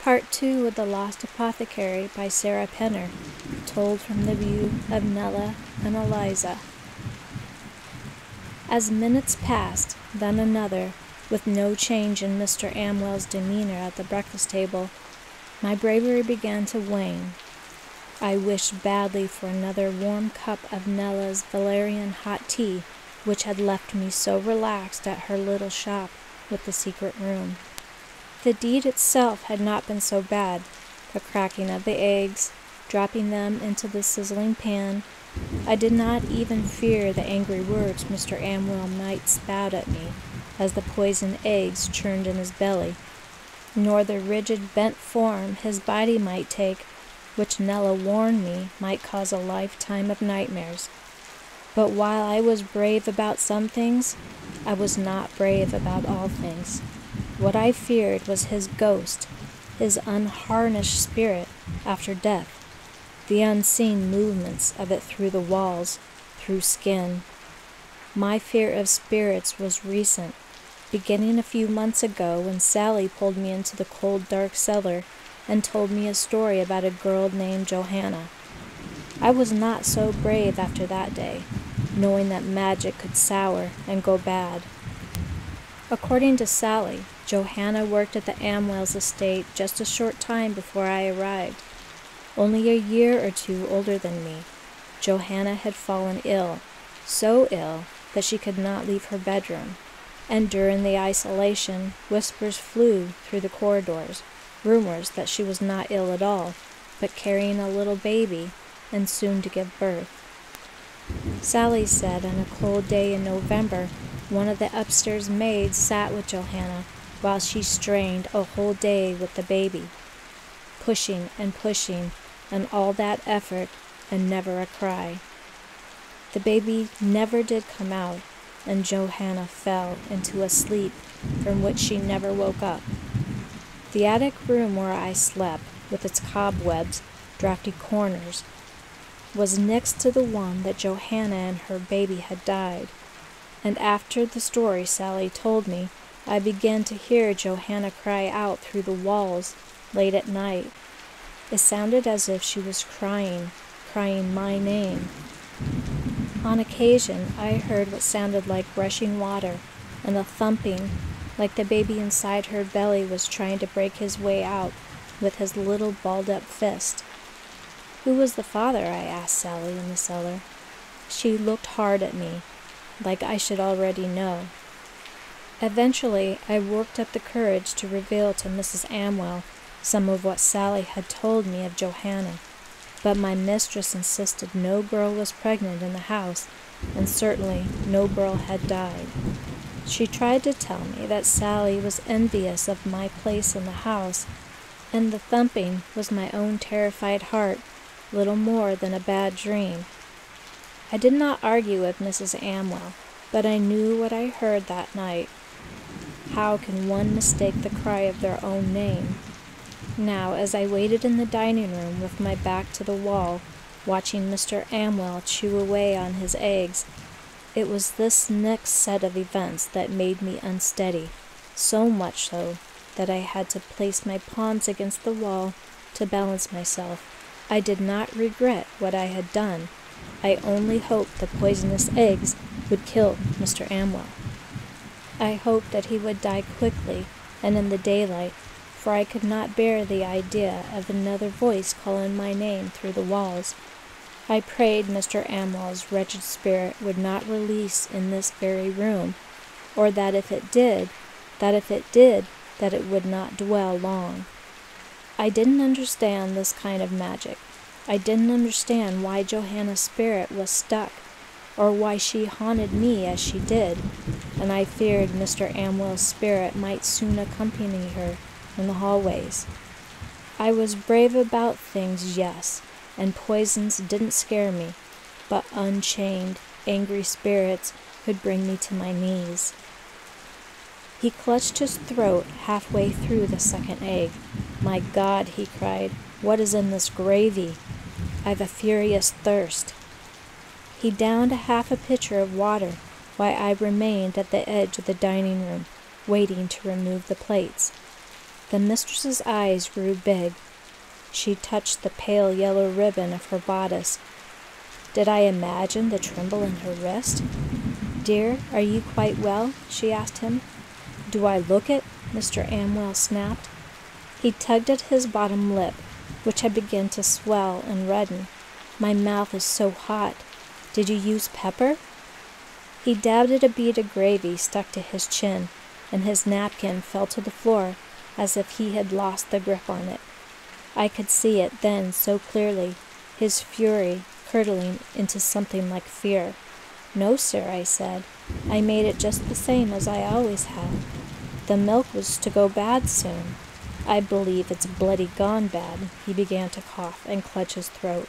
Part 2 of The Lost Apothecary by Sarah Penner, told from the view of Nella and Eliza. As minutes passed, then another, with no change in Mr. Amwell's demeanor at the breakfast table, my bravery began to wane. I wished badly for another warm cup of Nella's valerian hot tea, which had left me so relaxed at her little shop with the secret room. The deed itself had not been so bad. The cracking of the eggs, dropping them into the sizzling pan. I did not even fear the angry words Mr. Amwell might spout at me as the poisoned eggs churned in his belly, nor the rigid bent form his body might take, which Nella warned me might cause a lifetime of nightmares. But while I was brave about some things, I was not brave about all things. What I feared was his ghost, his unharnessed spirit after death, the unseen movements of it through the walls, through skin. My fear of spirits was recent, beginning a few months ago when Sally pulled me into the cold, dark cellar and told me a story about a girl named Johanna. I was not so brave after that day, knowing that magic could sour and go bad. According to Sally, Johanna worked at the Amwells' estate just a short time before I arrived. Only a year or two older than me, Johanna had fallen ill, so ill that she could not leave her bedroom, and during the isolation, whispers flew through the corridors, rumors that she was not ill at all, but carrying a little baby and soon to give birth. Sally said on a cold day in November, one of the upstairs maids sat with Johanna while she strained a whole day with the baby, pushing, and all that effort, and never a cry. The baby never did come out, and Johanna fell into a sleep from which she never woke up. The attic room where I slept, with its cobwebs, drafty corners, was next to the one that Johanna and her baby had died, and after the story Sally told me, I began to hear Johanna cry out through the walls late at night. It sounded as if she was crying my name. On occasion, I heard what sounded like rushing water and a thumping, like the baby inside her belly was trying to break his way out with his little balled-up fist. Who was the father? I asked Sally in the cellar. She looked hard at me, like I should already know. Eventually, I worked up the courage to reveal to Mrs. Amwell some of what Sally had told me of Johanna, but my mistress insisted no girl was pregnant in the house, and certainly no girl had died. She tried to tell me that Sally was envious of my place in the house, and the thumping was my own terrified heart, little more than a bad dream. I did not argue with Mrs. Amwell, but I knew what I heard that night. How can one mistake the cry of their own name? Now, as I waited in the dining room with my back to the wall, watching Mr. Amwell chew away on his eggs, it was this next set of events that made me unsteady, so much so that I had to place my palms against the wall to balance myself. I did not regret what I had done. I only hoped the poisonous eggs would kill Mr. Amwell. I hoped that he would die quickly and in the daylight, for I could not bear the idea of another voice calling my name through the walls. I prayed Mr. Amwell's wretched spirit would not release in this very room, or that if it did, that it would not dwell long. I didn't understand this kind of magic. I didn't understand why Johanna's spirit was stuck, or why she haunted me as she did, and I feared Mr. Amwell's spirit might soon accompany her in the hallways. I was brave about things, yes, and poisons didn't scare me, but unchained, angry spirits could bring me to my knees. He clutched his throat halfway through the second egg. "My God," he cried, "what is in this gravy? I've a furious thirst." He downed half a pitcher of water while I remained at the edge of the dining room, waiting to remove the plates. The mistress's eyes grew big. She touched the pale yellow ribbon of her bodice. Did I imagine the tremble in her wrist? "Dear, are you quite well?" she asked him. "Do I look it?" Mr. Amwell snapped. He tugged at his bottom lip, which had begun to swell and redden. "My mouth is so hot. Did you use pepper?" He dabbed at a bead of gravy stuck to his chin, and his napkin fell to the floor as if he had lost the grip on it. I could see it then so clearly, his fury curdling into something like fear. "No, sir," I said. "I made it just the same as I always have. The milk was to go bad soon. I believe it's bloody gone bad." He began to cough and clutch his throat.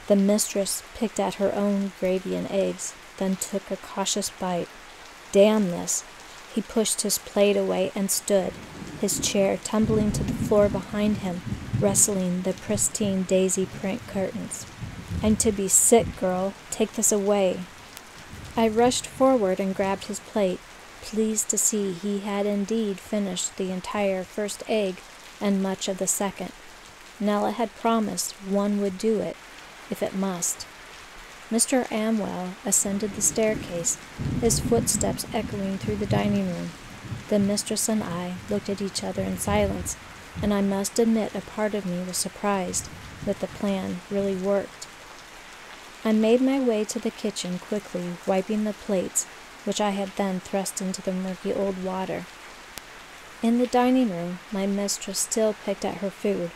The mistress picked at her own gravy and eggs, then took a cautious bite. "Damn this!" He pushed his plate away and stood, his chair tumbling to the floor behind him, wrestling the pristine daisy print curtains. "I'm to be sick, girl. Take this away." I rushed forward and grabbed his plate, pleased to see he had indeed finished the entire first egg and much of the second. Nella had promised one would do it, if it must. Mr. Amwell ascended the staircase, his footsteps echoing through the dining room. The mistress and I looked at each other in silence, and I must admit a part of me was surprised that the plan really worked. I made my way to the kitchen quickly, wiping the plates, which I had then thrust into the murky old water. In the dining room, my mistress still picked at her food.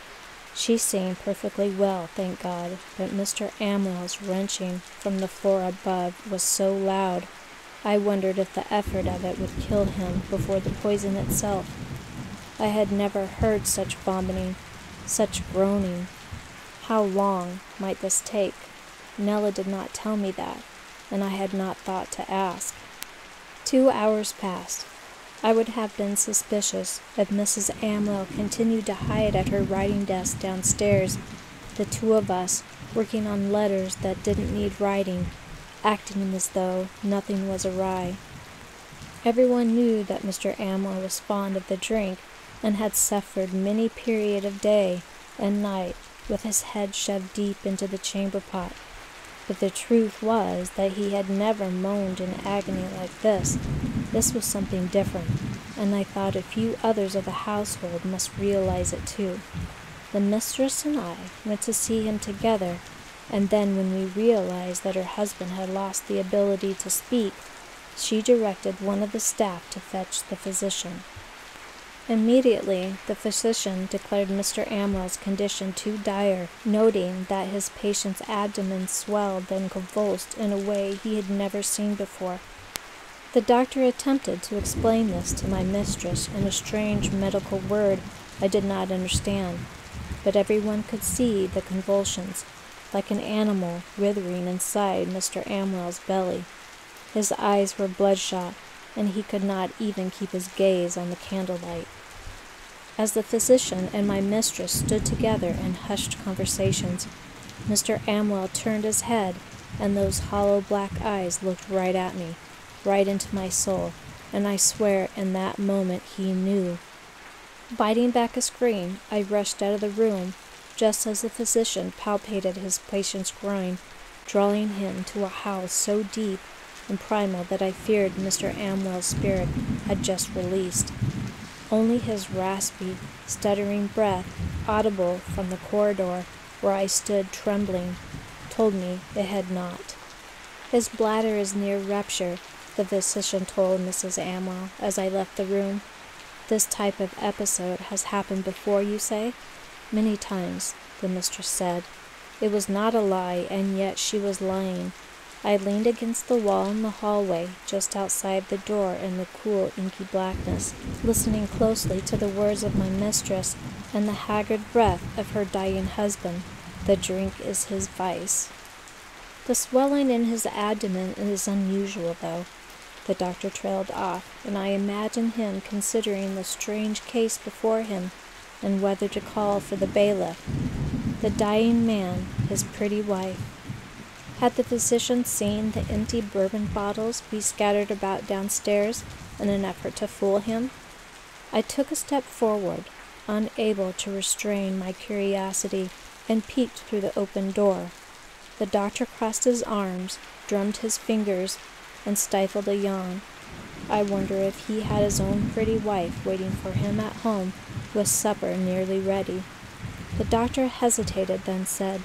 She seemed perfectly well, thank God, but Mr. Amwell's wrenching from the floor above was so loud, I wondered if the effort of it would kill him before the poison itself. I had never heard such vomiting, such groaning. How long might this take? Nella did not tell me that, and I had not thought to ask. 2 hours passed. I would have been suspicious if Mrs. Amwell continued to hide at her writing desk downstairs, the two of us working on letters that didn't need writing, acting as though nothing was awry. Everyone knew that Mr. Amwell was fond of the drink and had suffered many period of day and night with his head shoved deep into the chamber pot. But the truth was that he had never moaned in agony like this. This was something different, and I thought a few others of the household must realize it too. The mistress and I went to see him together, and then when we realized that her husband had lost the ability to speak, she directed one of the staff to fetch the physician. Immediately, the physician declared Mr. Amwell's condition too dire, noting that his patient's abdomen swelled and convulsed in a way he had never seen before. The doctor attempted to explain this to my mistress in a strange medical word I did not understand, but everyone could see the convulsions, like an animal writhing inside Mr. Amwell's belly. His eyes were bloodshot, and he could not even keep his gaze on the candlelight. As the physician and my mistress stood together in hushed conversations, Mr. Amwell turned his head, and those hollow black eyes looked right at me, right into my soul, and I swear in that moment he knew. Biting back a scream, I rushed out of the room, just as the physician palpated his patient's groin, drawing him to a howl so deep and primal that I feared Mr. Amwell's spirit had just released. Only his raspy, stuttering breath, audible from the corridor where I stood trembling, told me it had not. "His bladder is near rupture," the physician told Mrs. Amwell as I left the room. "This type of episode has happened before, you say?" "Many times," the mistress said. It was not a lie, and yet she was lying. I leaned against the wall in the hallway, just outside the door in the cool, inky blackness, listening closely to the words of my mistress and the haggard breath of her dying husband. "The drink is his vice." "The swelling in his abdomen is unusual, though." The doctor trailed off, and I imagined him considering the strange case before him and whether to call for the bailiff. The dying man, his pretty wife. Had the physician seen the empty bourbon bottles be scattered about downstairs in an effort to fool him? I took a step forward. unable to restrain my curiosity, and peeked through the open door. The doctor crossed his arms, drummed his fingers, and stifled a yawn. I wonder if he had his own pretty wife waiting for him at home with supper nearly ready. The doctor hesitated, then said,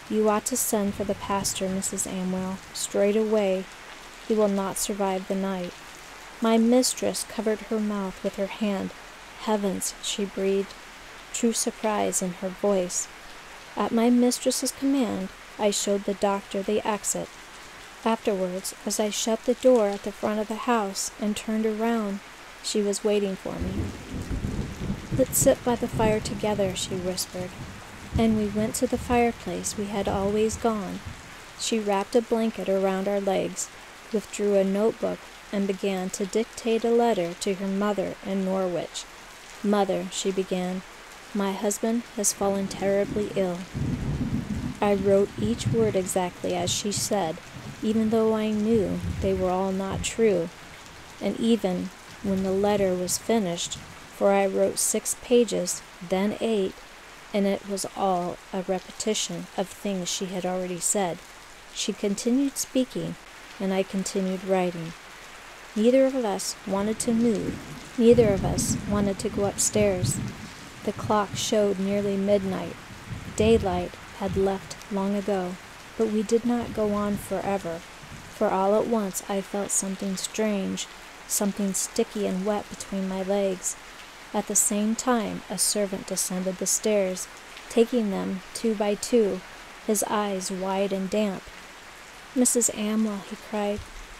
"You ought to send for the pastor, Mrs. Amwell, straight away. He will not survive the night." My mistress covered her mouth with her hand. "Heavens," she breathed, true surprise in her voice. At my mistress's command, I showed the doctor the exit. Afterwards, as I shut the door at the front of the house and turned around, she was waiting for me. "Let's sit by the fire together," she whispered. And we went to the fireplace we had always gone. She wrapped a blanket around our legs, withdrew a notebook, and began to dictate a letter to her mother in Norwich. "Mother," she began, "my husband has fallen terribly ill." I wrote each word exactly as she said, even though I knew they were all not true, and even when the letter was finished, for I wrote 6 pages, then 8, and it was all a repetition of things she had already said. She continued speaking, and I continued writing. Neither of us wanted to move. Neither of us wanted to go upstairs. The clock showed nearly midnight. Daylight had left long ago, but we did not go on forever, for all at once I felt something strange, something sticky and wet between my legs. At the same time, a servant descended the stairs, taking them 2 by 2, his eyes wide and damp. "Mrs. Amwell," he cried,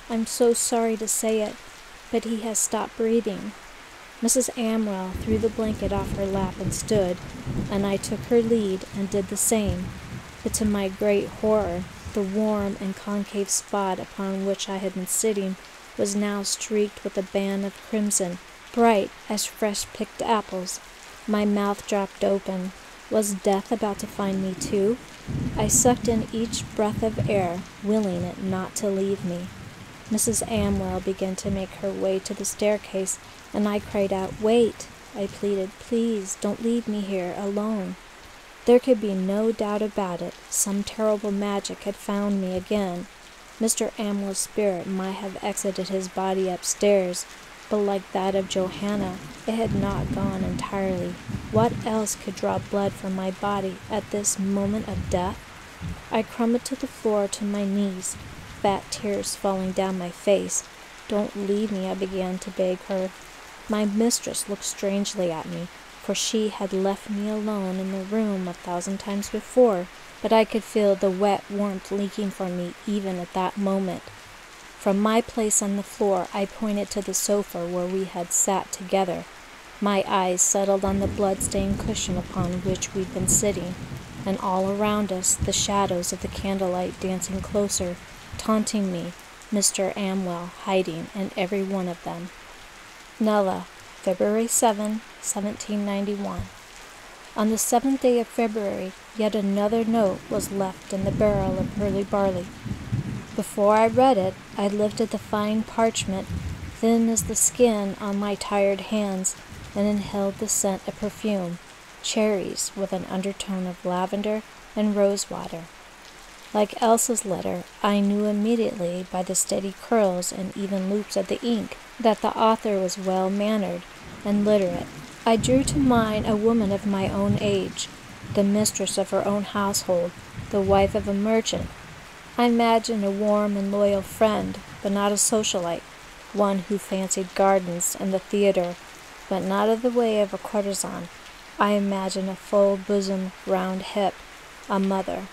"I'm so sorry to say it, but he has stopped breathing." Mrs. Amwell threw the blanket off her lap and stood, and I took her lead and did the same. But to my great horror, the warm and concave spot upon which I had been sitting was now streaked with a band of crimson, bright as fresh-picked apples. My mouth dropped open. Was death about to find me too? I sucked in each breath of air, willing it not to leave me. Mrs. Amwell began to make her way to the staircase, and I cried out, "Wait!" I pleaded, "Please, don't leave me here alone." There could be no doubt about it. Some terrible magic had found me again. Mr. Amwell's spirit might have exited his body upstairs, but like that of Johanna, it had not gone entirely. What else could draw blood from my body at this moment of death? I crumbled to the floor to my knees, fat tears falling down my face. "Don't leave me," I began to beg her. My mistress looked strangely at me, for she had left me alone in the room 1,000 times before, but I could feel the wet warmth leaking from me even at that moment. From my place on the floor, I pointed to the sofa where we had sat together. My eyes settled on the blood-stained cushion upon which we'd been sitting, and all around us the shadows of the candlelight dancing closer, taunting me, Mr. Amwell hiding in every one of them. Nella, February 7, 1791. On the 7th day of February, yet another note was left in the barrel of Hurly Barley. Before I read it, I lifted the fine parchment, thin as the skin on my tired hands, and inhaled the scent of perfume, cherries with an undertone of lavender and rosewater. Like Elsa's letter, I knew immediately by the steady curls and even loops of the ink that the author was well-mannered and literate. I drew to mind a woman of my own age, the mistress of her own household, the wife of a merchant. I imagined a warm and loyal friend, but not a socialite, one who fancied gardens and the theater, but not of the way of a courtesan. I imagined a full-bosomed, round hip, a mother.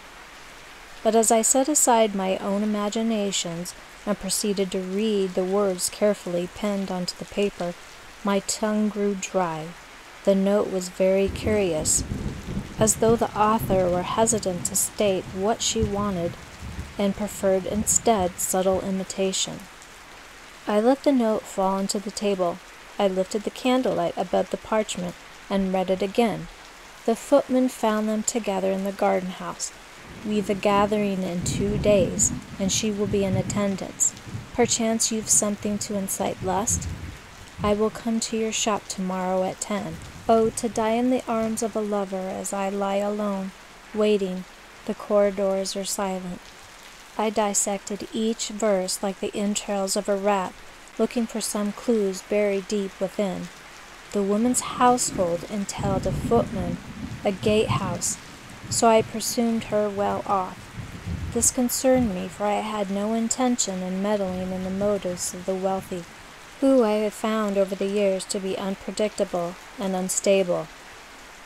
But as I set aside my own imaginations and proceeded to read the words carefully penned onto the paper, my tongue grew dry. The note was very curious, as though the author were hesitant to state what she wanted and preferred instead subtle imitation. I let the note fall onto the table. I lifted the candlelight above the parchment and read it again. The footman found them together in the garden house. We've a gathering in 2 days, and she will be in attendance. Perchance you've something to incite lust? I will come to your shop tomorrow at 10. Oh, to die in the arms of a lover as I lie alone, waiting. The corridors are silent. I dissected each verse like the entrails of a rat, looking for some clues buried deep within. The woman's household entailed a footman, a gatehouse, so I presumed her well off. This concerned me, for I had no intention in meddling in the motives of the wealthy, who I have found over the years to be unpredictable and unstable,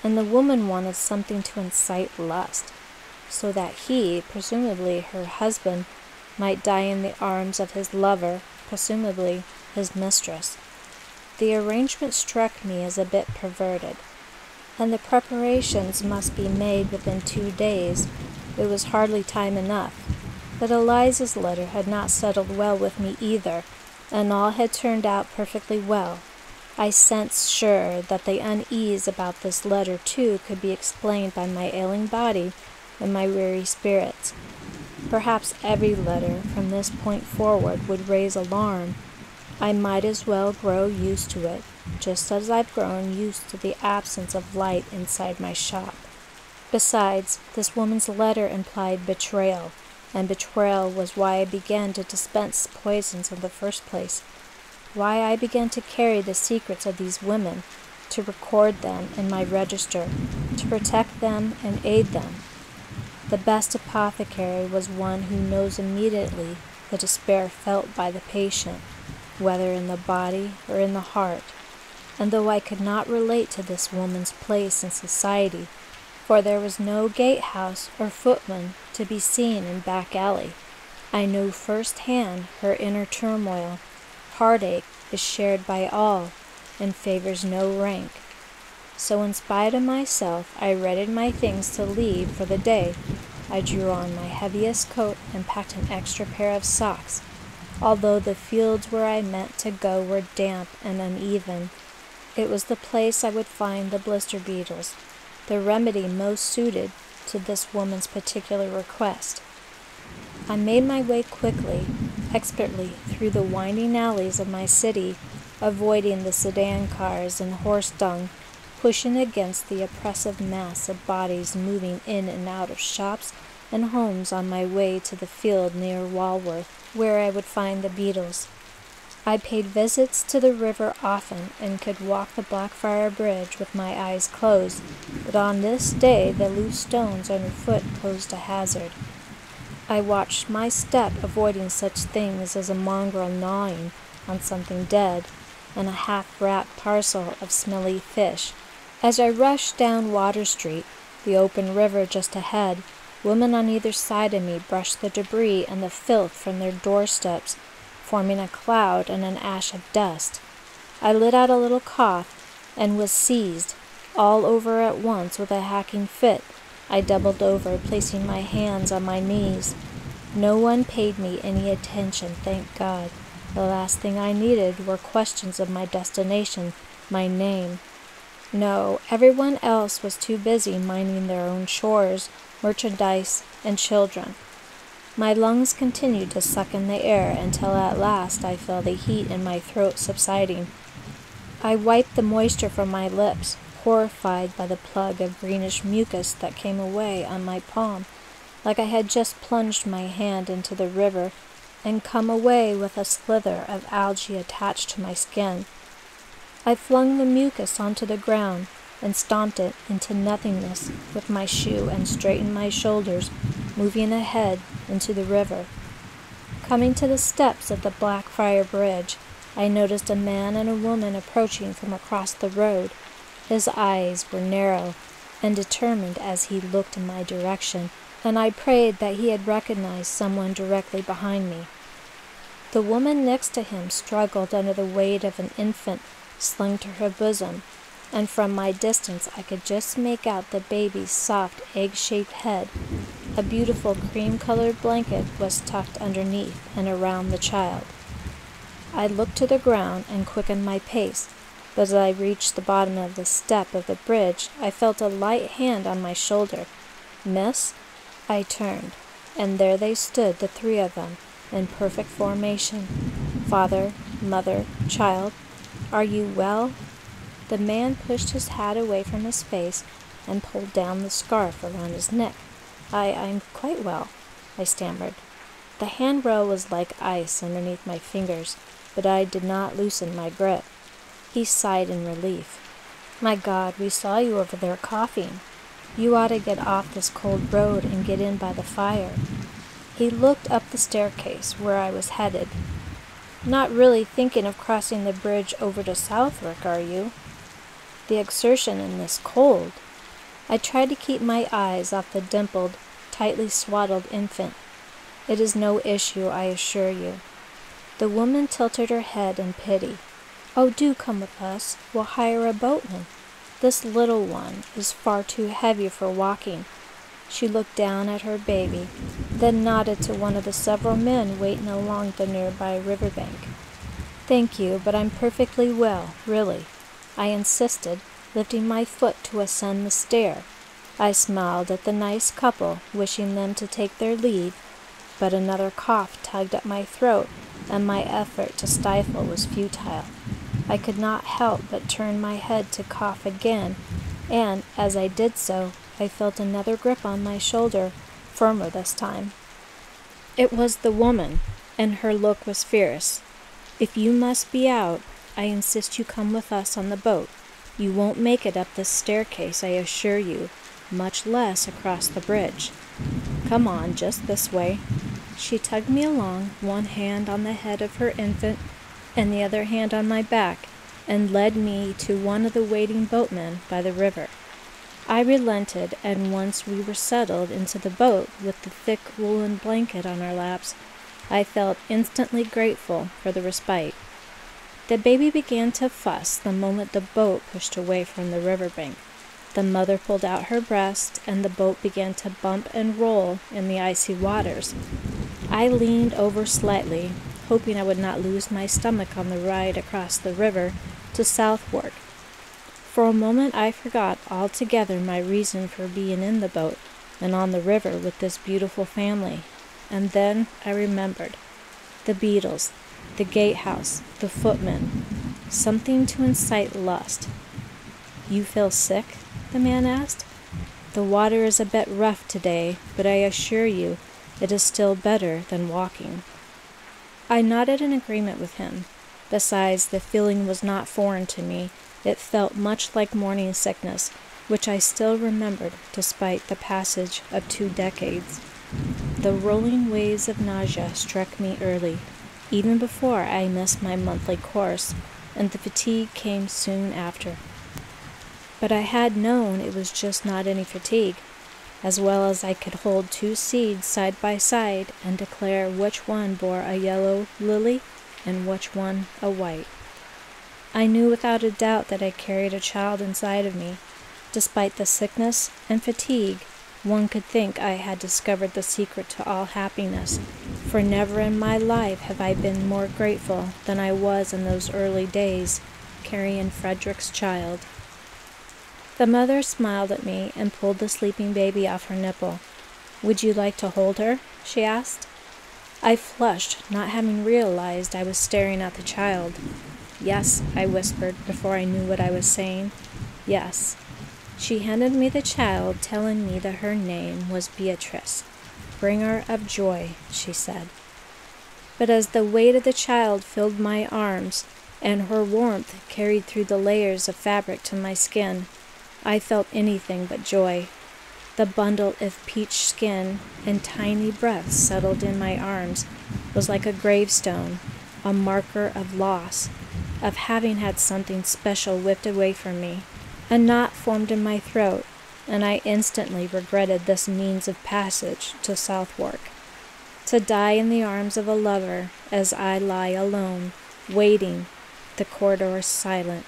and the woman wanted something to incite lust, so that he, presumably her husband, might die in the arms of his lover, presumably his mistress. The arrangement struck me as a bit perverted, and the preparations must be made within 2 days. It was hardly time enough, but Eliza's letter had not settled well with me either, and all had turned out perfectly well. I sensed sure that the unease about this letter too could be explained by my ailing body and my weary spirits. Perhaps every letter from this point forward would raise alarm. I might as well grow used to it, just as I've grown used to the absence of light inside my shop. Besides, this woman's letter implied betrayal, and betrayal was why I began to dispense poisons in the first place, why I began to carry the secrets of these women, to record them in my register, to protect them and aid them. The best apothecary was one who knows immediately the despair felt by the patient, whether in the body or in the heart, and though I could not relate to this woman's place in society, for there was no gatehouse or footman to be seen in back alley, I know first-hand her inner turmoil. Heartache is shared by all, and favors no rank. So in spite of myself, I readied my things to leave for the day. I drew on my heaviest coat and packed an extra pair of socks, although the fields where I meant to go were damp and uneven. It was the place I would find the blister beetles, the remedy most suited to this woman's particular request. I made my way quickly, expertly, through the winding alleys of my city, avoiding the sedan cars and horse dung, pushing against the oppressive mass of bodies moving in and out of shops and homes on my way to the field near Walworth, where I would find the beetles. I paid visits to the river often and could walk the Blackfriar Bridge with my eyes closed, but on this day the loose stones underfoot posed a hazard. I watched my step, avoiding such things as a mongrel gnawing on something dead and a half-wrapped parcel of smelly fish. As I rushed down Water Street, the open river just ahead, women on either side of me brushed the debris and the filth from their doorsteps, forming a cloud and an ash of dust. I let out a little cough and was seized all over at once with a hacking fit. I doubled over, placing my hands on my knees. No one paid me any attention, thank God. The last thing I needed were questions of my destination, my name. No, everyone else was too busy minding their own chores, merchandise, and children. My lungs continued to suck in the air until at last I felt the heat in my throat subsiding. I wiped the moisture from my lips, horrified by the plug of greenish mucus that came away on my palm, like I had just plunged my hand into the river and come away with a slither of algae attached to my skin. I flung the mucus onto the ground and stomped it into nothingness with my shoe and straightened my shoulders, moving ahead into the river. Coming to the steps of the Blackfriar Bridge, I noticed a man and a woman approaching from across the road. His eyes were narrow and determined as he looked in my direction, and I prayed that he had recognized someone directly behind me. The woman next to him struggled under the weight of an infant slung to her bosom, and from my distance I could just make out the baby's soft egg-shaped head. A beautiful cream-colored blanket was tucked underneath and around the child. I looked to the ground and quickened my pace, but as I reached the bottom of the step of the bridge, I felt a light hand on my shoulder. "Miss?" I turned, and there they stood, the three of them, in perfect formation. Father, mother, child. "Are you well?" The man pushed his hat away from his face and pulled down the scarf around his neck. I'm quite well, I stammered. The handrail was like ice underneath my fingers, but I did not loosen my grip. He sighed in relief. My God, we saw you over there coughing. You ought to get off this cold road and get in by the fire. He looked up the staircase where I was headed. Not really thinking of crossing the bridge over to Southwark, are you? The exertion in this cold. I tried to keep my eyes off the dimpled, tightly swaddled infant. It is no issue, I assure you. The woman tilted her head in pity. Oh, do come with us. We'll hire a boatman. This little one is far too heavy for walking. She looked down at her baby, then nodded to one of the several men waiting along the nearby riverbank. Thank you, but I'm perfectly well, really, I insisted, lifting my foot to ascend the stair. I smiled at the nice couple, wishing them to take their leave, but another cough tugged at my throat, and my effort to stifle was futile. I could not help but turn my head to cough again, and, as I did so, I felt another grip on my shoulder, firmer this time. It was the woman, and her look was fierce. If you must be out, I insist you come with us on the boat. You won't make it up this staircase, I assure you, much less across the bridge. Come on, just this way. She tugged me along, one hand on the head of her infant, and the other hand on my back, and led me to one of the waiting boatmen by the river. I relented, and once we were settled into the boat with the thick woolen blanket on our laps, I felt instantly grateful for the respite. The baby began to fuss the moment the boat pushed away from the riverbank. The mother pulled out her breast, and the boat began to bump and roll in the icy waters. I leaned over slightly, hoping I would not lose my stomach on the ride across the river to Southwark. For a moment I forgot altogether my reason for being in the boat and on the river with this beautiful family. And then I remembered. The beetles, the gatehouse, the footman, something to incite lust. You feel sick? The man asked. The water is a bit rough today, but I assure you it is still better than walking. I nodded in agreement with him. Besides, the feeling was not foreign to me. It felt much like morning sickness, which I still remembered despite the passage of 2 decades. The rolling waves of nausea struck me early, even before I missed my monthly course, and the fatigue came soon after. But I had known it was just not any fatigue, as well as I could hold 2 seeds side by side and declare which one bore a yellow lily and which one a white. I knew without a doubt that I carried a child inside of me. Despite the sickness and fatigue, one could think I had discovered the secret to all happiness, for never in my life have I been more grateful than I was in those early days, carrying Frederick's child. The mother smiled at me and pulled the sleeping baby off her nipple. Would you like to hold her? She asked. I flushed, not having realized I was staring at the child. Yes, I whispered before I knew what I was saying. Yes. She handed me the child, telling me that her name was Beatrice. Bringer of joy, she said. But as the weight of the child filled my arms, and her warmth carried through the layers of fabric to my skin, I felt anything but joy. The bundle of peach skin and tiny breaths settled in my arms was like a gravestone, a marker of loss, of having had something special whipped away from me. A knot formed in my throat, and I instantly regretted this means of passage to Southwark. To die in the arms of a lover as I lie alone, waiting, the corridors silent.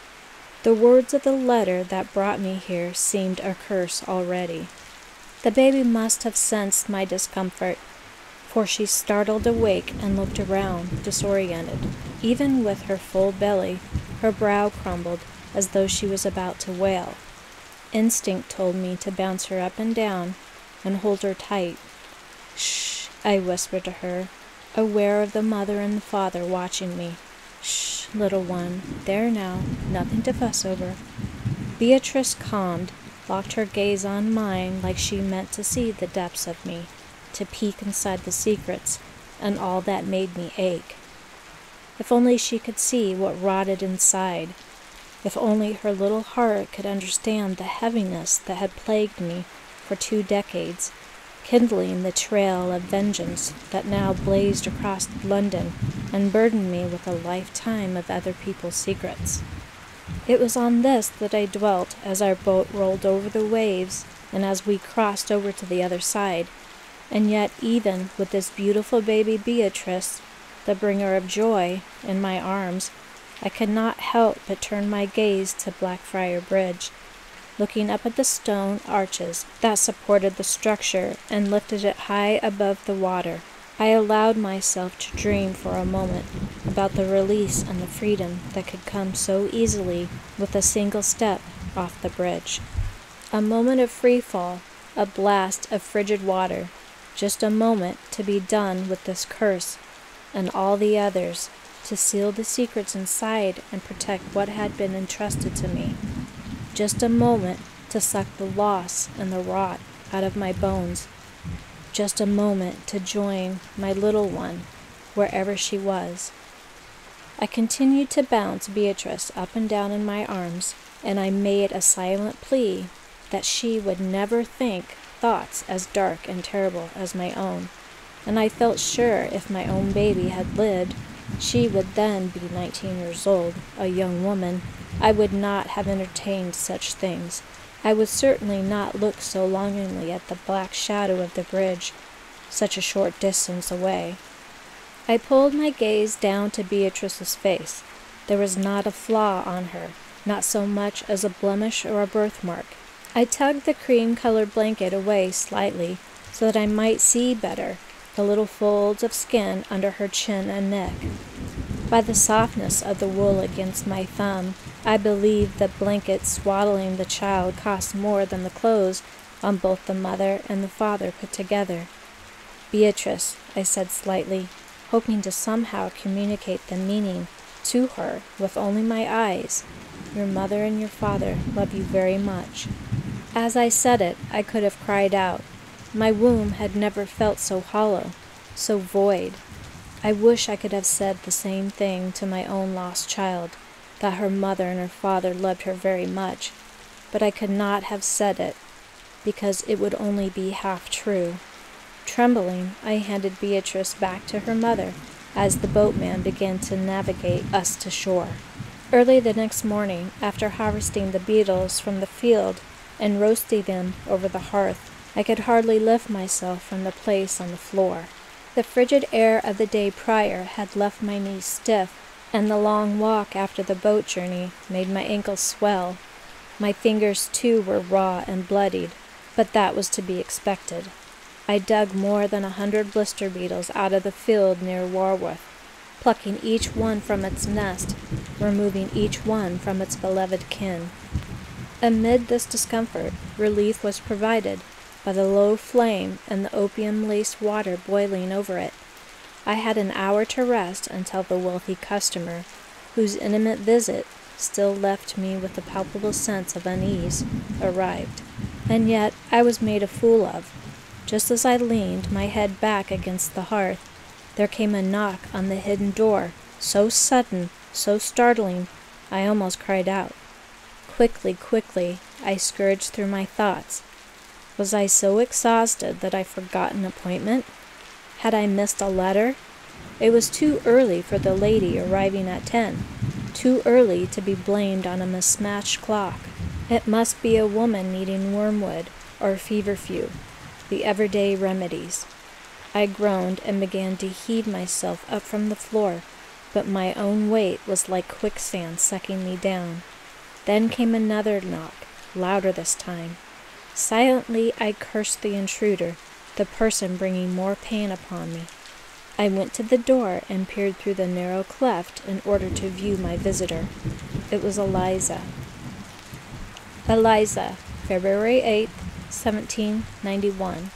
The words of the letter that brought me here seemed a curse already. The baby must have sensed my discomfort, for she startled awake and looked around, disoriented. Even with her full belly, her brow crumbled as though she was about to wail. Instinct told me to bounce her up and down and hold her tight. Shh, I whispered to her, aware of the mother and the father watching me. Shh. little one. There now, nothing to fuss over." Beatrice calmed, locked her gaze on mine like she meant to see the depths of me, to peek inside the secrets and all that made me ache. If only she could see what rotted inside. If only her little heart could understand the heaviness that had plagued me for 2 decades, kindling the trail of vengeance that now blazed across London and burdened me with a lifetime of other people's secrets. It was on this that I dwelt as our boat rolled over the waves and as we crossed over to the other side. And yet even with this beautiful baby Beatrice, the bringer of joy, in my arms, I could not help but turn my gaze to Blackfriar Bridge, looking up at the stone arches that supported the structure and lifted it high above the water. I allowed myself to dream for a moment about the release and the freedom that could come so easily with a single step off the bridge. A moment of free fall, a blast of frigid water, just a moment to be done with this curse and all the others, to seal the secrets inside and protect what had been entrusted to me. Just a moment to suck the loss and the rot out of my bones. Just a moment to join my little one wherever she was. I continued to bounce Beatrice up and down in my arms, and I made a silent plea that she would never think thoughts as dark and terrible as my own, and I felt sure if my own baby had lived, she would then be 19 years old, a young woman. I would not have entertained such things. I would certainly not look so longingly at the black shadow of the bridge, such a short distance away. I pulled my gaze down to Beatrice's face. There was not a flaw on her, not so much as a blemish or a birthmark. I tugged the cream-colored blanket away slightly so that I might see better the little folds of skin under her chin and neck. By the softness of the wool against my thumb, I believed the blanket swaddling the child cost more than the clothes on both the mother and the father put together. "Beatrice," I said slightly, hoping to somehow communicate the meaning to her with only my eyes, "your mother and your father love you very much." As I said it, I could have cried out. My womb had never felt so hollow, so void. I wish I could have said the same thing to my own lost child, that her mother and her father loved her very much, but I could not have said it, because it would only be half true. Trembling, I handed Beatrice back to her mother as the boatman began to navigate us to shore. Early the next morning, after harvesting the beetles from the field and roasting them over the hearth, I could hardly lift myself from the place on the floor. The frigid air of the day prior had left my knees stiff, and the long walk after the boat journey made my ankles swell. My fingers, too, were raw and bloodied, but that was to be expected. I dug more than 100 blister beetles out of the field near Warworth, plucking each one from its nest, removing each one from its beloved kin. Amid this discomfort, relief was provided by the low flame and the opium-laced water boiling over it. I had an hour to rest until the wealthy customer, whose intimate visit still left me with a palpable sense of unease, arrived. And yet I was made a fool of. Just as I leaned my head back against the hearth, there came a knock on the hidden door, so sudden, so startling, I almost cried out. Quickly, I scourged through my thoughts. Was I so exhausted that I forgot an appointment? Had I missed a letter? It was too early for the lady arriving at 10, too early to be blamed on a mismatched clock. It must be a woman needing wormwood or feverfew, the everyday remedies. I groaned and began to heave myself up from the floor, but my own weight was like quicksand sucking me down. Then came another knock, louder this time. Silently I cursed the intruder, the person bringing more pain upon me. I went to the door and peered through the narrow cleft in order to view my visitor. It was Eliza. Eliza, February 8, 1791.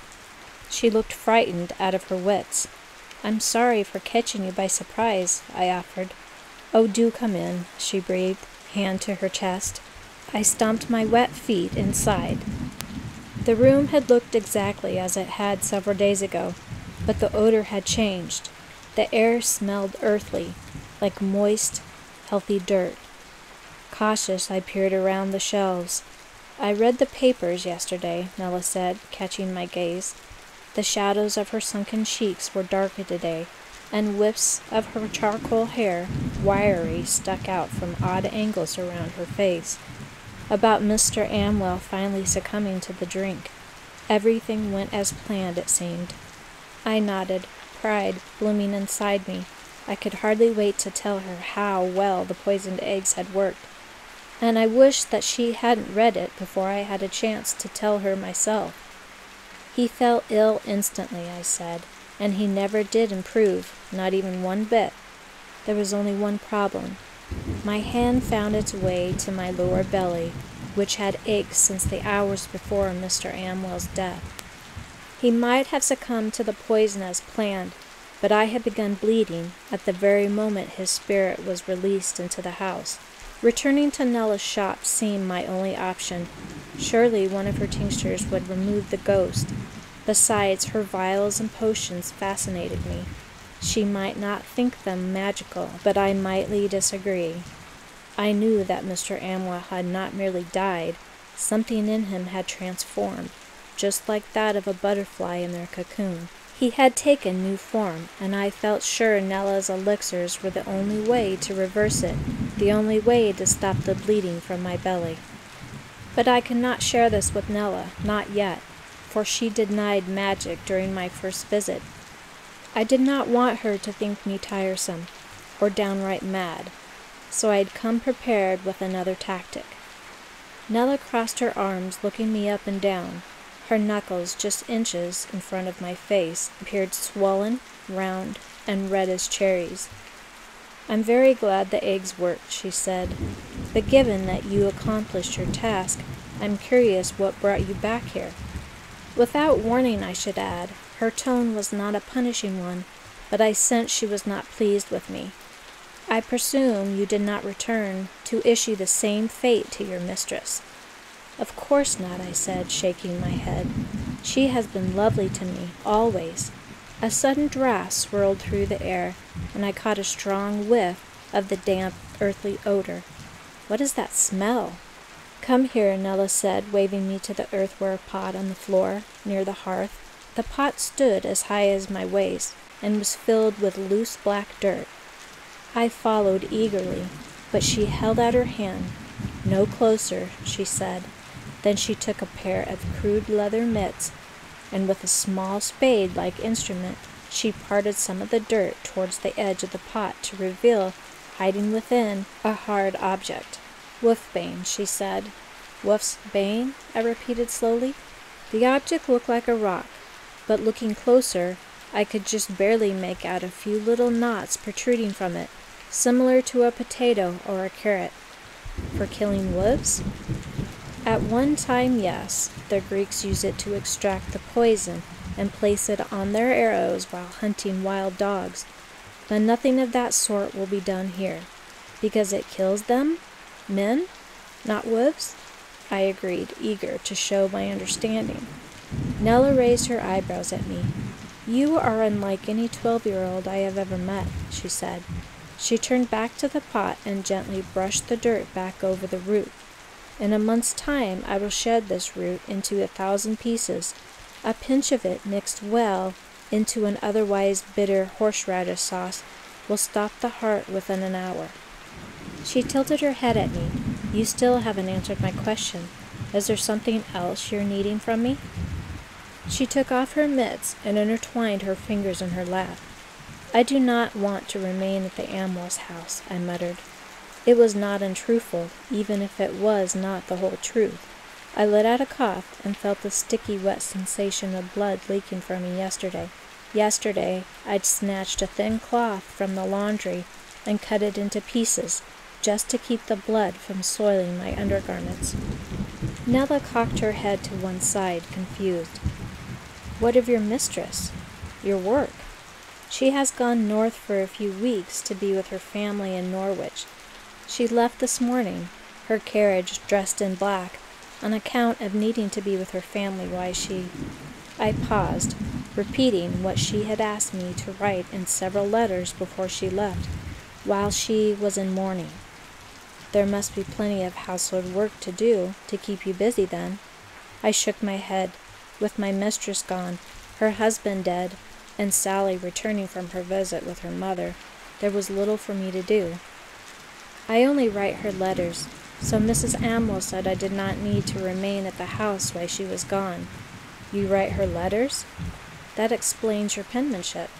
She looked frightened out of her wits. "I'm sorry for catching you by surprise," I offered. "Oh, do come in," she breathed, hand to her chest. I stomped my wet feet inside. The room had looked exactly as it had several days ago, but the odor had changed. The air smelled earthly, like moist, healthy dirt. Cautious, I peered around the shelves. "I read the papers yesterday," Nella said, catching my gaze. The shadows of her sunken cheeks were darker today, and wisps of her charcoal hair, wiry, stuck out from odd angles around her face. "About Mr. Amwell finally succumbing to the drink. Everything went as planned, it seemed." I nodded, pride blooming inside me. I could hardly wait to tell her how well the poisoned eggs had worked, and I wished that she hadn't read it before I had a chance to tell her myself. "He fell ill instantly," I said, "and he never did improve, not even one bit. There was only one problem. My hand found its way to my lower belly, which had ached since the hours before Mr. Amwell's death. He might have succumbed to the poison as planned, but I had begun bleeding at the very moment his spirit was released into the house. Returning to Nella's shop seemed my only option. Surely one of her tinctures would remove the ghost. Besides, her vials and potions fascinated me. She might not think them magical, but I mightly disagree. I knew that Mr. Amwell had not merely died. Something in him had transformed, just like that of a butterfly in their cocoon. He had taken new form, and I felt sure Nella's elixirs were the only way to reverse it, the only way to stop the bleeding from my belly. But I could not share this with Nella, not yet, for she denied magic during my first visit. I did not want her to think me tiresome, or downright mad, so I had come prepared with another tactic. Nella crossed her arms, looking me up and down. Her knuckles, just inches in front of my face, appeared swollen, round, and red as cherries. "I'm very glad the eggs worked," she said. "But given that you accomplished your task, I'm curious what brought you back here." Without warning, I should add. Her tone was not a punishing one, but I sensed she was not pleased with me. "I presume you did not return to issue the same fate to your mistress." "Of course not," I said, shaking my head. "She has been lovely to me, always." A sudden draught swirled through the air, and I caught a strong whiff of the damp, earthly odor. "What is that smell?" "Come here," Nella said, waving me to the earthenware pot on the floor, near the hearth. The pot stood as high as my waist, and was filled with loose black dirt. I followed eagerly, but she held out her hand. "No closer," she said. Then she took a pair of crude leather mitts, and with a small spade-like instrument, she parted some of the dirt towards the edge of the pot to reveal, hiding within, a hard object. "Wolfbane," she said. "Wolf's bane?" I repeated slowly. The object looked like a rock, but looking closer, I could just barely make out a few little knots protruding from it, similar to a potato or a carrot. "For killing wolves?" "At one time, yes. The Greeks used it to extract the poison and place it on their arrows while hunting wild dogs. But nothing of that sort will be done here." "Because it kills them? Men? Not wolves?" I agreed, eager to show my understanding. Nella raised her eyebrows at me. "You are unlike any 12-year-old I have ever met," she said. She turned back to the pot and gently brushed the dirt back over the root. "In a month's time I will shed this root into 1,000 pieces. A pinch of it mixed well into an otherwise bitter horseradish sauce will stop the heart within an hour." She tilted her head at me. "You still haven't answered my question. Is there something else you're needing from me?" She took off her mitts and intertwined her fingers in her lap. "I do not want to remain at the Amwells' house," I muttered. It was not untruthful, even if it was not the whole truth. I let out a cough and felt the sticky, wet sensation of blood leaking from me yesterday. Yesterday, I'd snatched a thin cloth from the laundry and cut it into pieces, just to keep the blood from soiling my undergarments. Nella cocked her head to one side, confused. "What of your mistress? Your work?" She has gone north for a few weeks to be with her family in Norwich. She left this morning, her carriage dressed in black, on account of needing to be with her family while I paused, repeating what she had asked me to write in several letters before she left, while she was in mourning. There must be plenty of household work to do to keep you busy then. I shook my head. With my mistress gone, her husband dead, and Sally returning from her visit with her mother, there was little for me to do. I only write her letters, so Mrs. Amwell said I did not need to remain at the house while she was gone. You write her letters? That explains your penmanship.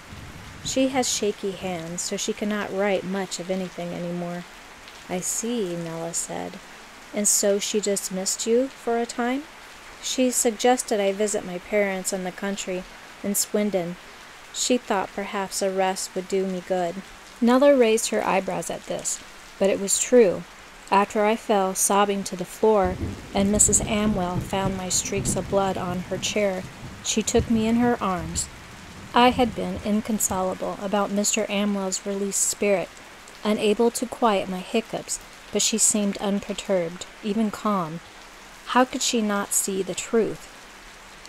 She has shaky hands, so she cannot write much of anything anymore. I see, Nella said. And so she dismissed you for a time? She suggested I visit my parents in the country, in Swindon. She thought perhaps a rest would do me good. Nella raised her eyebrows at this, but it was true. After I fell sobbing to the floor, and Mrs. Amwell found my streaks of blood on her chair, she took me in her arms. I had been inconsolable about Mr. Amwell's released spirit, unable to quiet my hiccups, but she seemed unperturbed, even calm. How could she not see the truth?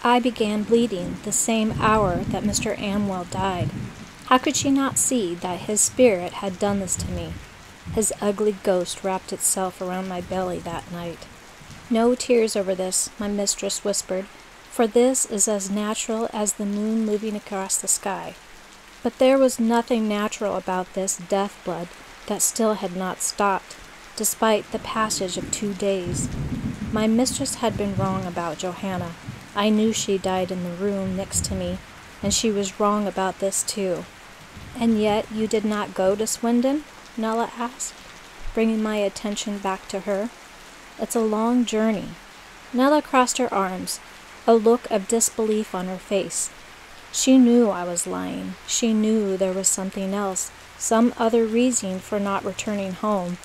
I began bleeding the same hour that Mr. Amwell died. How could she not see that his spirit had done this to me? His ugly ghost wrapped itself around my belly that night. No tears over this, my mistress whispered, for this is as natural as the moon moving across the sky. But there was nothing natural about this death blood that still had not stopped, despite the passage of 2 days. My mistress had been wrong about Johanna. I knew she died in the room next to me, and she was wrong about this too. And yet you did not go to Swindon? Nella asked, bringing my attention back to her. It's a long journey. Nella crossed her arms, a look of disbelief on her face. She knew I was lying. She knew there was something else, some other reason for not returning home.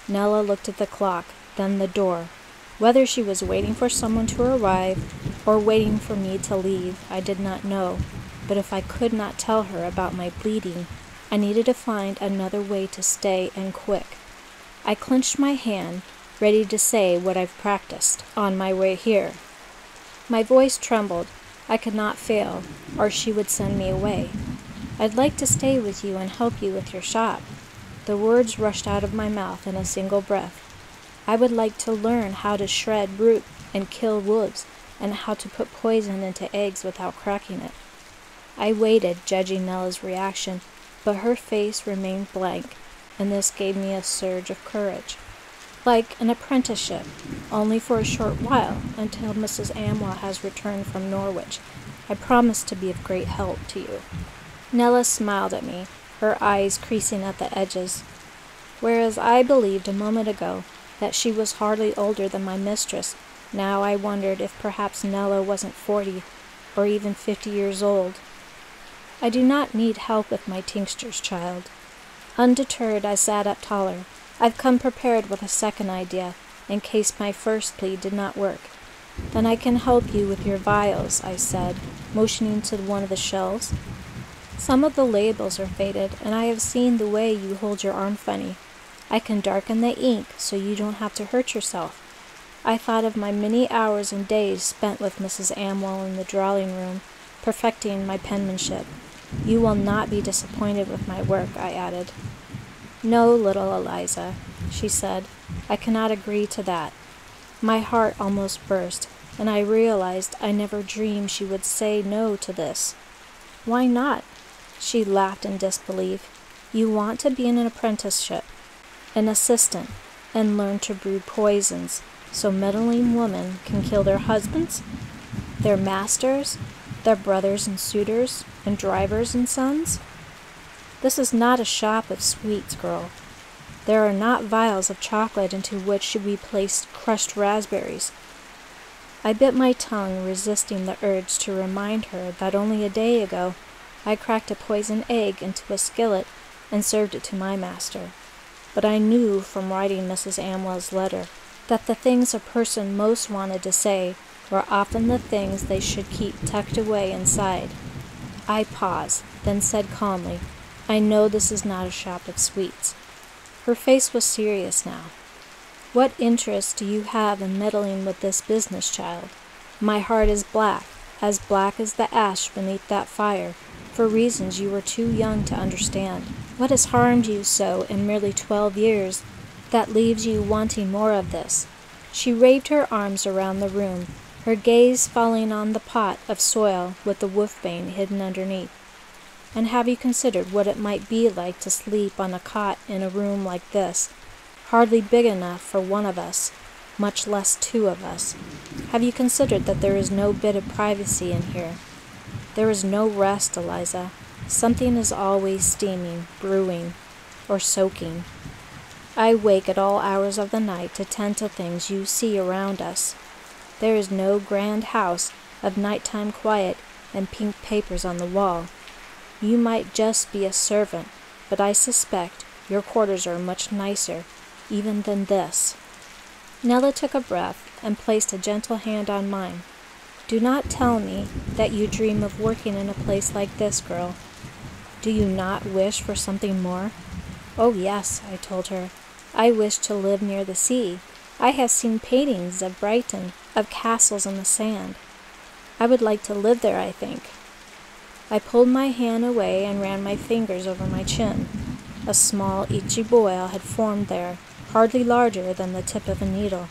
Nella looked at the clock, then the door. Whether she was waiting for someone to arrive or waiting for me to leave, I did not know, but if I could not tell her about my bleeding, I needed to find another way to stay and quick. I clenched my hand, ready to say what I've practiced on my way here. My voice trembled. I could not fail, or she would send me away. I'd like to stay with you and help you with your shop. The words rushed out of my mouth in a single breath. I would like to learn how to shred root and kill wolves, and how to put poison into eggs without cracking it. I waited, judging Nella's reaction, but her face remained blank, and this gave me a surge of courage. Like an apprenticeship, only for a short while, until Mrs. Amwell has returned from Norwich. I promise to be of great help to you. Nella smiled at me, her eyes creasing at the edges. Whereas I believed a moment ago that she was hardly older than my mistress, now I wondered if perhaps Nella wasn't 40, or even 50 years old. I do not need help with my tinctures, child. Undeterred, I sat up taller. I've come prepared with a second idea, in case my first plea did not work. Then I can help you with your vials, I said, motioning to one of the shelves. Some of the labels are faded, and I have seen the way you hold your arm funny. I can darken the ink so you don't have to hurt yourself. I thought of my many hours and days spent with Mrs. Amwell in the drawing room, perfecting my penmanship. You will not be disappointed with my work, I added. No, little Eliza, she said. I cannot agree to that. My heart almost burst, and I realized I never dreamed she would say no to this. Why not? She laughed in disbelief. You want to be in an apprenticeship, an assistant, and learn to brew poisons, so meddling women can kill their husbands, their masters, their brothers and suitors, and drivers and sons? This is not a shop of sweets, girl. There are not vials of chocolate into which should be placed crushed raspberries. I bit my tongue, resisting the urge to remind her that only a day ago I cracked a poisoned egg into a skillet and served it to my master. But I knew from writing Mrs. Amwell's letter that the things a person most wanted to say were often the things they should keep tucked away inside. I paused, then said calmly, "I know this is not a shop of sweets." Her face was serious now. "What interest do you have in meddling with this business, child? My heart is black as the ash beneath that fire, for reasons you were too young to understand. What has harmed you so in merely 12 years that leaves you wanting more of this?" She waved her arms around the room, her gaze falling on the pot of soil with the wolfbane hidden underneath. "And have you considered what it might be like to sleep on a cot in a room like this, hardly big enough for one of us, much less two of us? Have you considered that there is no bit of privacy in here? There is no rest, Eliza. Something is always steaming, brewing, or soaking. I wake at all hours of the night to tend to things you see around us. There is no grand house of nighttime quiet and pink papers on the wall. You might just be a servant, but I suspect your quarters are much nicer even than this." Nella took a breath and placed a gentle hand on mine. "Do not tell me that you dream of working in a place like this, girl. Do you not wish for something more?" "Oh, yes," I told her. "I wish to live near the sea. I have seen paintings of Brighton, of castles in the sand. I would like to live there, I think." I pulled my hand away and ran my fingers over my chin. A small, itchy boil had formed there, hardly larger than the tip of a needle.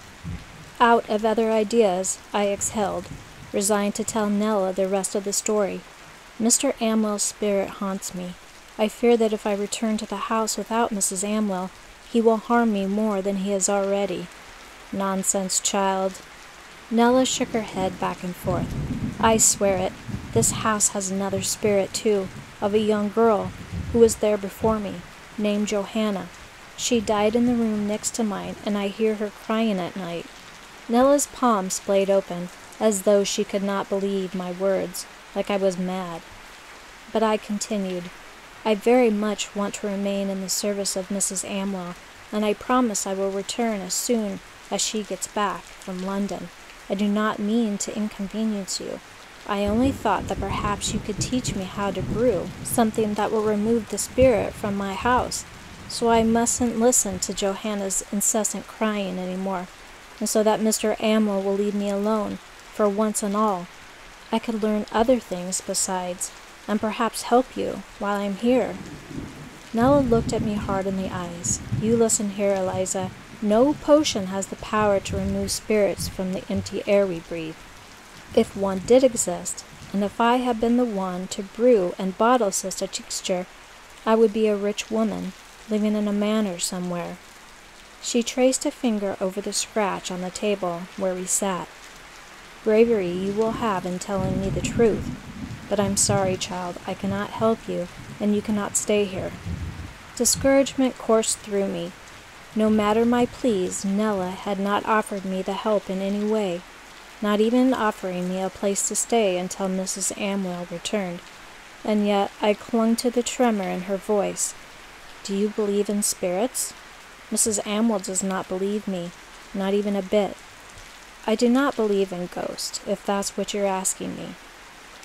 Out of other ideas, I exhaled, resigned to tell Nella the rest of the story. "Mr. Amwell's spirit haunts me. I fear that if I return to the house without Mrs. Amwell, he will harm me more than he has already." "Nonsense, child." Nella shook her head back and forth. "I swear it. This house has another spirit, too, of a young girl who was there before me, named Johanna. She died in the room next to mine, and I hear her crying at night." Nella's palm splayed open, as though she could not believe my words, like I was mad. But I continued, "I very much want to remain in the service of Mrs. Amwell, and I promise I will return as soon as she gets back from London. I do not mean to inconvenience you. I only thought that perhaps you could teach me how to brew something that will remove the spirit from my house, so I mustn't listen to Johanna's incessant crying any more, and so that Mr. Amwell will leave me alone for once and all. I could learn other things besides, and perhaps help you while I'm here." Nella looked at me hard in the eyes. "You listen here, Eliza. No potion has the power to remove spirits from the empty air we breathe. If one did exist, and if I had been the one to brew and bottle such a tincture, I would be a rich woman, living in a manor somewhere." She traced a finger over the scratch on the table where we sat. "Bravery you will have in telling me the truth, but I'm sorry, child, I cannot help you, and you cannot stay here." Discouragement coursed through me. No matter my pleas, Nella had not offered me the help in any way, not even offering me a place to stay until Mrs. Amwell returned, and yet I clung to the tremor in her voice. "Do you believe in spirits?" "Mrs. Amwell does not believe me, not even a bit." "I do not believe in ghosts, if that's what you're asking me.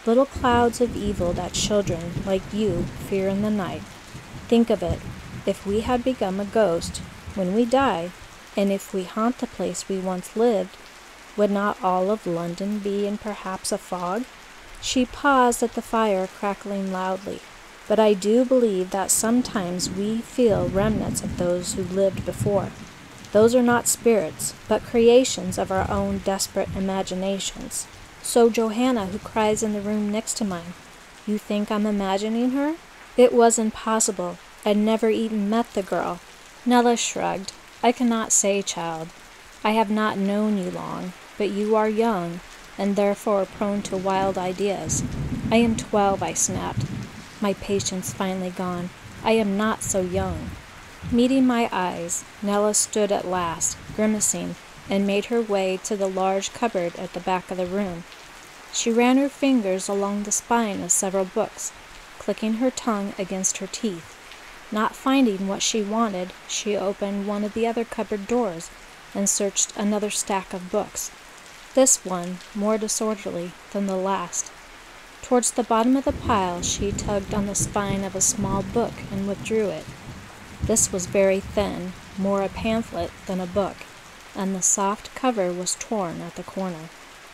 Little clouds of evil that children, like you, fear in the night. Think of it, if we had become a ghost when we die, and if we haunt the place we once lived, would not all of London be in perhaps a fog?" She paused at the fire, crackling loudly. "But I do believe that sometimes we feel remnants of those who lived before. Those are not spirits, but creations of our own desperate imaginations. So Johanna, who cries in the room next to mine, you think I'm imagining her? It was impossible. I'd never even met the girl." Nella shrugged. "I cannot say, child. I have not known you long, but you are young, and therefore prone to wild ideas." "I am 12, I snapped, my patience finally gone. "I am not so young." Meeting my eyes, Nella stood at last, grimacing, and made her way to the large cupboard at the back of the room. She ran her fingers along the spine of several books, clicking her tongue against her teeth. Not finding what she wanted, she opened one of the other cupboard doors and searched another stack of books, this one more disorderly than the last. Towards the bottom of the pile, she tugged on the spine of a small book and withdrew it. This was very thin, more a pamphlet than a book, and the soft cover was torn at the corner.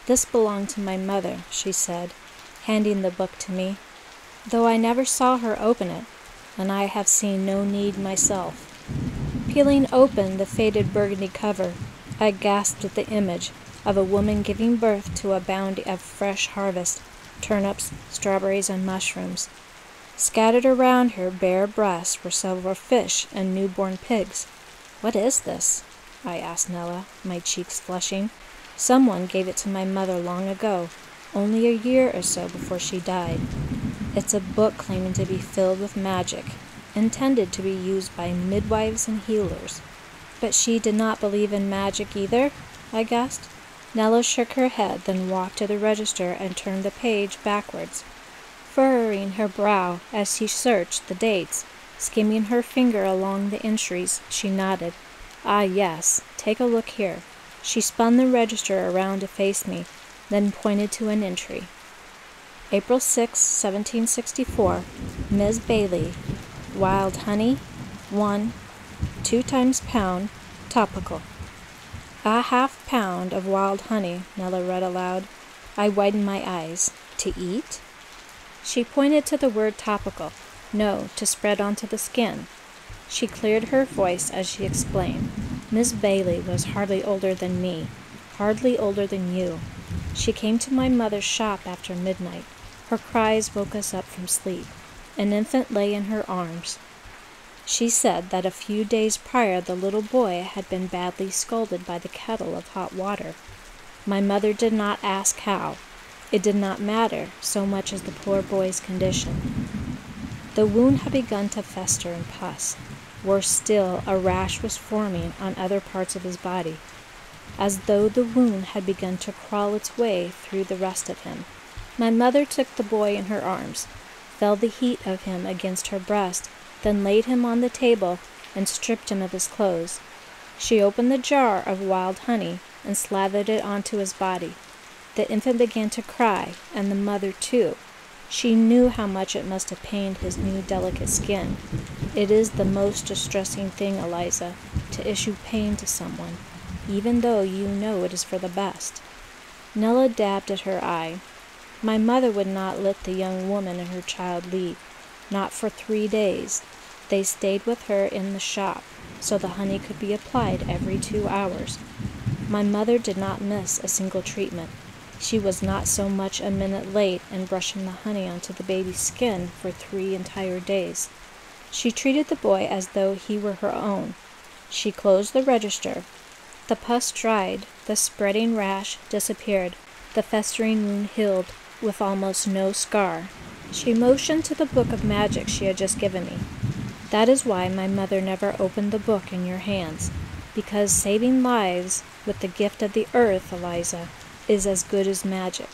"This belonged to my mother," she said, handing the book to me, "though I never saw her open it, and I have seen no need myself." Peeling open the faded burgundy cover, I gasped at the image of a woman giving birth to a bounty of fresh harvest, turnips, strawberries, and mushrooms. Scattered around her bare breast were several fish and newborn pigs. "What is this?" I asked Nella, my cheeks flushing. "Someone gave it to my mother long ago, only a year or so before she died. It's a book claiming to be filled with magic, intended to be used by midwives and healers." "But she did not believe in magic either?" I guessed. Nella shook her head, then walked to the register and turned the page backwards, furrowing her brow as she searched the dates. Skimming her finger along the entries, she nodded. "Ah, yes, take a look here." She spun the register around to face me, then pointed to an entry. "April 6, 1764, Ms. Bailey, wild honey, 1, 2 times pound, topical." "A half-pound of wild honey," Nella read aloud. I widened my eyes. "To eat?" She pointed to the word topical. "No, to spread onto the skin." She cleared her voice as she explained. "Miss Bailey was hardly older than me, hardly older than you. She came to my mother's shop after midnight. Her cries woke us up from sleep. An infant lay in her arms. She said that a few days prior the little boy had been badly scalded by the kettle of hot water. My mother did not ask how. It did not matter so much as the poor boy's condition. The wound had begun to fester and pus. Worse still, a rash was forming on other parts of his body, as though the wound had begun to crawl its way through the rest of him. My mother took the boy in her arms, felt the heat of him against her breast, then laid him on the table and stripped him of his clothes. She opened the jar of wild honey and slathered it onto his body. The infant began to cry, and the mother too. She knew how much it must have pained his new delicate skin. It is the most distressing thing, Eliza, to issue pain to someone, even though you know it is for the best. Nella dabbed at her eye. My mother would not let the young woman and her child leave, not for 3 days. They stayed with her in the shop, so the honey could be applied every 2 hours. My mother did not miss a single treatment. She was not so much a minute late in brushing the honey onto the baby's skin for 3 entire days. She treated the boy as though he were her own. She closed the register. The pus dried, the spreading rash disappeared, the festering wound healed with almost no scar. She motioned to the book of magic she had just given me. "That is why my mother never opened the book in your hands, because saving lives with the gift of the earth, Eliza, is as good as magic."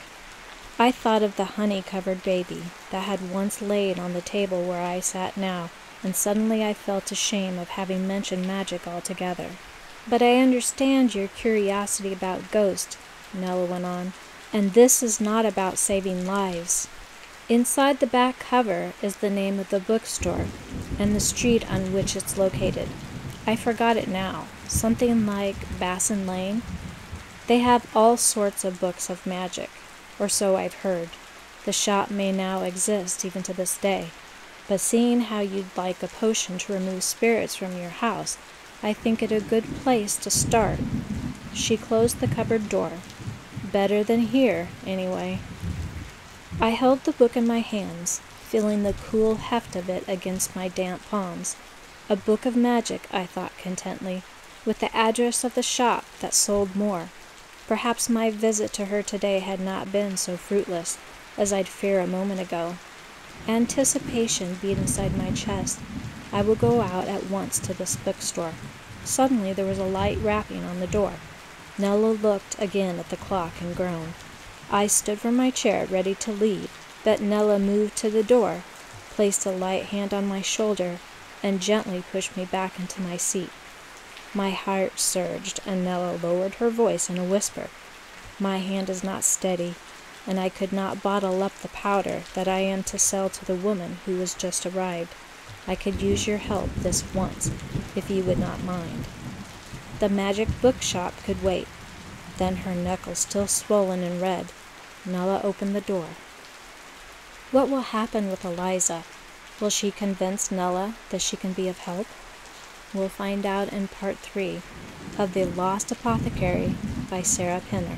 I thought of the honey-covered baby that had once laid on the table where I sat now, and suddenly I felt ashamed of having mentioned magic altogether. "But I understand your curiosity about ghosts," Nella went on, "and this is not about saving lives. Inside the back cover is the name of the bookstore and the street on which it's located. I forgot it now. Something like Bassin Lane. They have all sorts of books of magic, or so I've heard. The shop may now exist even to this day, but seeing how you'd like a potion to remove spirits from your house, I think it a good place to start." She closed the cupboard door. "Better than here, anyway." I held the book in my hands, feeling the cool heft of it against my damp palms. A book of magic, I thought contentedly, with the address of the shop that sold more. Perhaps my visit to her today had not been so fruitless as I'd fear a moment ago. Anticipation beat inside my chest. I would go out at once to this bookstore. Suddenly there was a light rapping on the door. Nella looked again at the clock and groaned. I stood from my chair ready to leave, but Nella moved to the door, placed a light hand on my shoulder, and gently pushed me back into my seat. My heart surged, and Nella lowered her voice in a whisper. "My hand is not steady. and I could not bottle up the powder that I am to sell to the woman who has just arrived. I could use your help this once, if you would not mind." The magic bookshop could wait. Then, her knuckles still swollen and red, Nella opened the door. What will happen with Eliza? Will she convince Nella that she can be of help? We'll find out in Part 3 of The Lost Apothecary by Sarah Pinner.